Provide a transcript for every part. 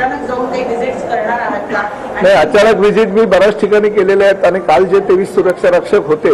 अचानक जाऊन काही व्हिजिट्स करणार आहात का? नाही, अचानक व्हिजिट मी बऱ्याच ठिकाणी केलेले आहेत आणि काल जे 23 सुरक्षा रक्षक होते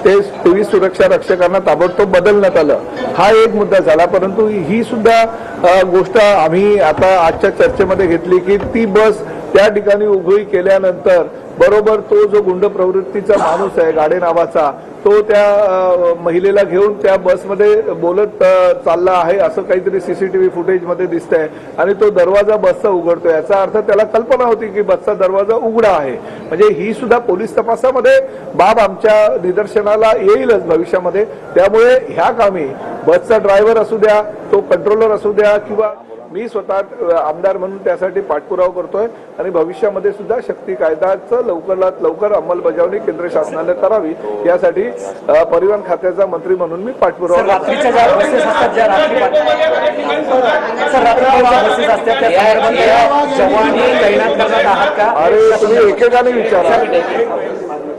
ते 23 सुरक्षा रक्षकांना ताबडतोब बदलण्यात आलं, हा एक मुद्दा झाला. परंतु ही सुद्धा गोष्ट आम्ही आता आजच्या चर्चेमध्ये घेतली की ती बस त्या ठिकाणी उभी केल्यानंतर बरोबर तो जो गुंड प्रवृत्तीचा माणूस आहे गाडे नावाचा, तो त्या महिलेला घेऊन त्या बसमध्ये बोलत चालला आहे असं काहीतरी सीसीटीव्ही फुटेजमध्ये दिसतंय आणि तो दरवाजा बसचा उघडतोय. याचा अर्थ त्याला कल्पना होती की बसचा दरवाजा उघडा आहे. म्हणजे ही सुद्धा पोलीस तपासामध्ये बाब आमच्या निदर्शनाला येईलच भविष्यामध्ये. त्यामुळे ह्या कामी बसचा ड्रायव्हर असू द्या, तो कंट्रोलर असू द्या किंवा मी स्वतः आमदार म्हणून त्यासाठी पाठपुरावा करतोय आणि भविष्यामध्ये सुद्धा शक्ती कायद्याचं लवकरात लवकर अंमलबजावणी केंद्र शासनाने करावी यासाठी परिवहन खात्याचा मंत्री म्हणून मी पाठपुरावा अरे तुम्ही एकेकाने विचारा.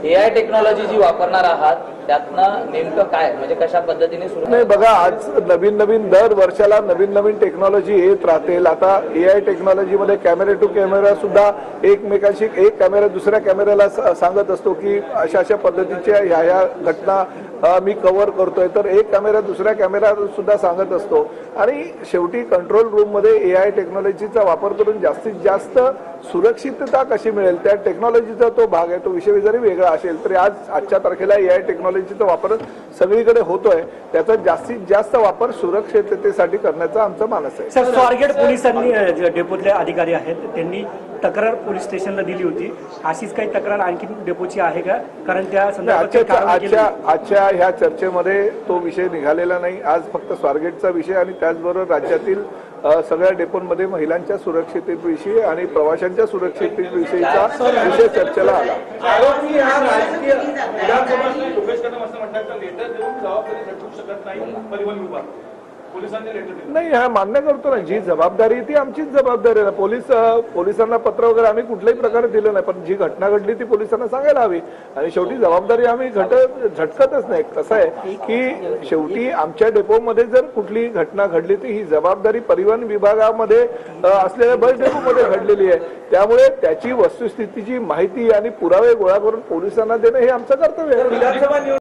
AI टेक्नॉलॉजी जी वापरणार आहात त्यातनं नेमकं काय, म्हणजे कशा पद्धतीने सुरू? नाही बघा, आज नवीन नवीन दर वर्षाला नवीन नवीन टेक्नॉलॉजी येत राहतील. आता AI टेक्नॉलॉजीमध्ये कॅमेरा टू कॅमेरा सुद्धा एकमेकांशी, एक कॅमेरा दुसऱ्या कॅमेऱ्याला सांगत असतो की अशा अशा पद्धतीच्या ह्या घटना मी कव्हर करतोय, तर एक कॅमेरा दुसऱ्या कॅमेरा सुद्धा सांगत असतो. आणि शेवटी कंट्रोल रूममध्ये AI टेक्नॉलॉजीचा वापर करून जास्तीत जास्त सुरक्षितता कशी मिळेल त्या टेक्नॉलॉजीचा तो भाग आहे. तो विषय जरी वेगळा असेल तरी आजच्या तारखेला AI टेक्नॉलॉजीचा वापर सगळीकडे होतोय. त्याचा जास्तीत जास्त वापर सुरक्षिततेसाठी करण्याचा आमचा मानस आहे. सर, स्वारगेट पोलिसांनी डेपोतले अधिकारी आहेत त्यांनी तक्रार पोलीस स्टेशनला दिली होती. अशीच काही तक्रार आणखी डेपोची आहे का? कारण त्या आजच्या ह्या चर्चेमध्ये तो विषय निघालेला नाही. आज फक्त स्वारगेटचा विषय आणि त्याचबरोबर राज्यातील सगळ्या डेपोंमध्ये महिलांच्या सुरक्षिततेविषयी आणि प्रवाशांच्या सुरक्षिततेविषयीचा विषय चर्चेला आला. नाही, हा मान्य करतो ना, जी जबाबदारी ती आमचीच जबाबदारी आहे ना. पोलिसांना पत्र वगैरे आम्ही कुठल्याही प्रकारे दिलं नाही, पण जी घटना घडली ती पोलिसांना सांगायला हवी. आणि शेवटी जबाबदारी आम्ही झटकतच नाही. कसं आहे की शेवटी आमच्या डेपोमध्ये जर कुठली घटना घडली तर ही जबाबदारी परिवहन विभागामध्ये असलेल्या बस डेपोमध्ये घडलेली आहे. त्यामुळे त्याची वस्तुस्थितीची माहिती आणि पुरावे गोळा करून पोलिसांना देणं हे आमचं कर्तव्य आहे.